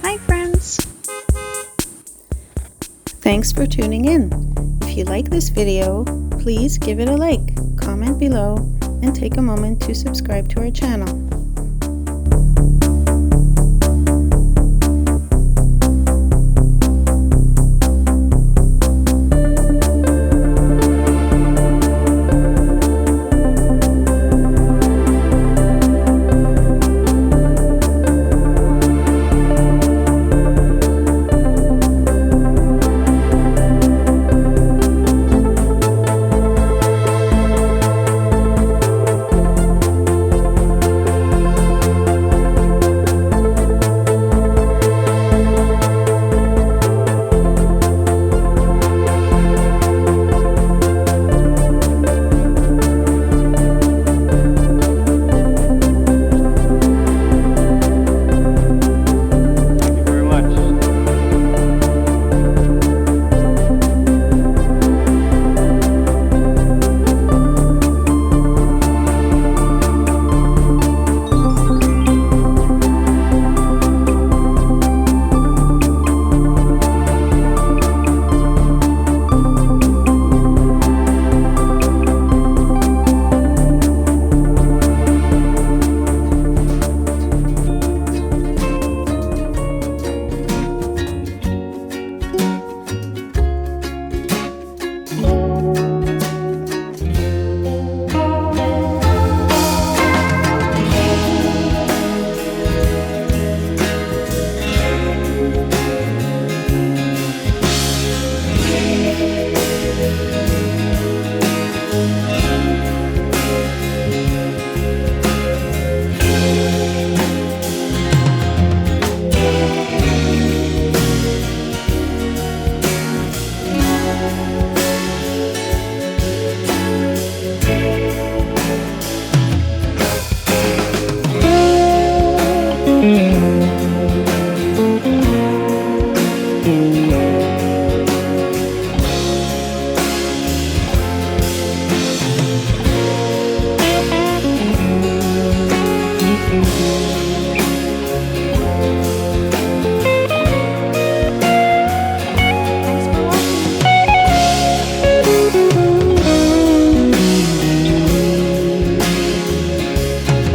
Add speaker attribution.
Speaker 1: Hi friends! Thanks for tuning in. If you like this video, please give it a like, comment below, and take a moment to subscribe to our channel.